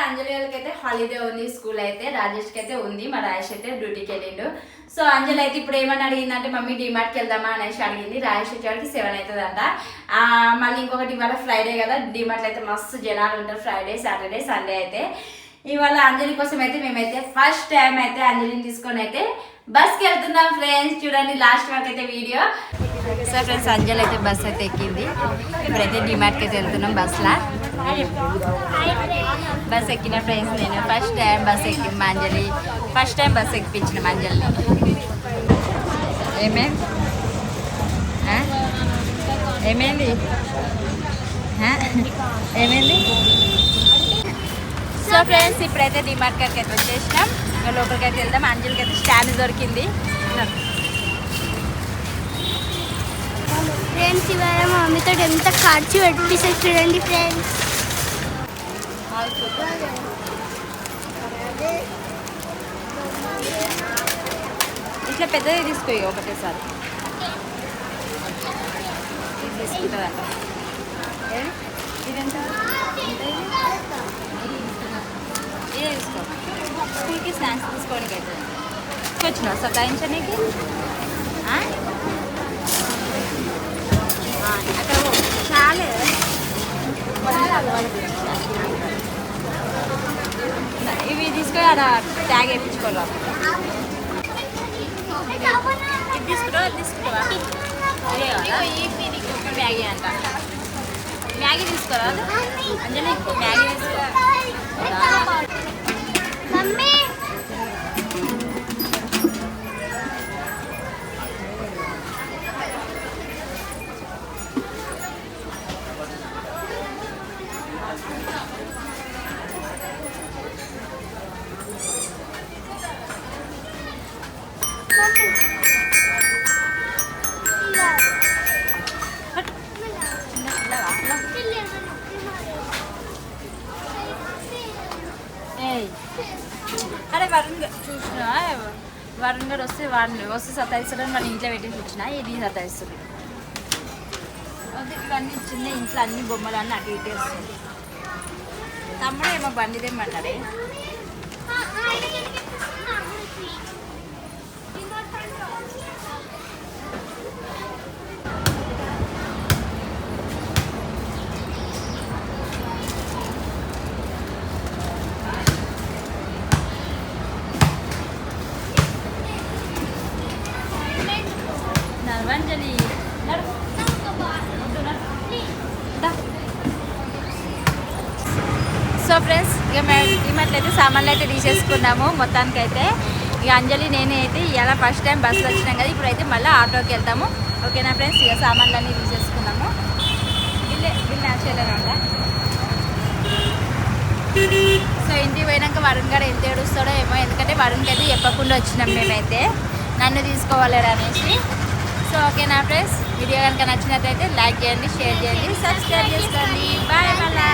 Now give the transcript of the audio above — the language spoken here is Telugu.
అంజలి వాళ్ళకి అయితే హాలిడే ఉంది, స్కూల్ అయితే. రాజేష్కి అయితే ఉంది, మా రాజేష్ అయితే డ్యూటీకి వెళ్ళిండు. సో అంజలి అయితే ఇప్పుడు ఏమని అడిగిందంటే మమ్మీ డిమార్ట్కి వెళ్దామా అనేసి అడిగింది. రాజేష్ వచ్చేవాడికి 7 అవుతుందంట. మళ్ళీ ఇంకొకటి ఇవాళ ఫ్రైడే కదా, డిమార్ట్లో అయితే మస్తు జనాలు ఉంటారు ఫ్రైడే, సాటర్డే, సండే అయితే. ఇవాళ అంజలి కోసం అయితే మేమైతే ఫస్ట్ టైం అయితే అంజలిని తీసుకొని అయితే బస్కి వెళ్తున్నాం ఫ్రెండ్స్. చూడండి లాస్ట్ వరకు అయితే వీడియో. సో ఫ్రెండ్స్ అంజలి అయితే బస్ అయితే ఎక్కింది. ఇప్పుడైతే డిమార్ట్కి అయితే వెళ్తున్నాం బస్లా. బస్ ఎక్కిన ఫ్రెండ్స్ నేను ఫస్ట్ టైం బస్ ఎక్కి మా అంజలి ఫస్ట్ టైం బస్ ఎక్కిపించిన మా అంజలిని. ఏమేంది ఏమైంది ఏమైంది? సో ఫ్రెండ్స్ ఇప్పుడైతే డిమార్ట్ కాడికి అయితే వచ్చేసినాం. లోపలికి అయితే వెళ్దాం. అంజలికి అయితే స్టాండ్ దొరికింది ఫ్రెండ్స్. ఇవాళ మా మమ్మీతో ఎంత ఖర్చు పెట్టిస్తారు చూడండి ఫ్రెండ్స్. ఇట్లా పెద్దది తీసుకో ఒకటేసారి తీసుకుంటుందంట. ఇదెంత? ఇదే తీసుకో. స్కూల్కి స్నాక్స్ తీసుకోవడానికి అయితే వచ్చినావు సతాయించడానికి. అక్కడ చాలే ఇవి తీసుకొని అక్కడ ట్యాగ్ వేయించుకోవాలి. ఇది తీసుకుంటావా తీసుకుంటావా? మ్యాగీ అంట. మ్యాగీ తీసుకోరా అంజలి? మ్యాగీ తీసుకో. అరే వరుణ్ చూసిన వరుణ్ గారు వస్తే సతాయిస్తాడని మన ఇంట్లో పెట్టి చూసిన. ఇది సతాయిస్తుంది. ఇవన్నీ చిన్న ఇంట్లో అన్ని బొమ్మలు అన్నీ అటు ఇటు వస్తుంది. తమ్ముడు ఏమో బండి తెమ్మంటాడే. అంజలి సో ఫ్రెండ్స్ ఇక మేము ఇమట్లయితే సామాన్లు అయితే తీసేసుకున్నాము మొత్తానికైతే. ఇక అంజలి నేనే అయితే ఇలా ఫస్ట్ టైం బస్సులో వచ్చినాం కదా, ఇప్పుడైతే మళ్ళీ ఆటోకి వెళ్తాము. ఓకేనా ఫ్రెండ్స్? ఇక సామాన్లు అన్నీ తీసేసుకున్నాము. వీళ్ళు యాక్చువల్గా సో ఇంటికి పోయినాక వరుణ్ గారు ఎంత ఏడుస్తాడో ఏమో, ఎందుకంటే వరుణ్కి అయితే చెప్పకుండా వచ్చినాం మేమైతే నన్ను తీసుకోవాలరా అనేసి. సో ఓకేనా ఫ్రెండ్స్? వీడియో కనుక నచ్చినట్లయితే లైక్ చేయండి, షేర్ చేయండి, సబ్స్క్రైబ్ చేసుకోండి. బాయ్ మళ్ళా.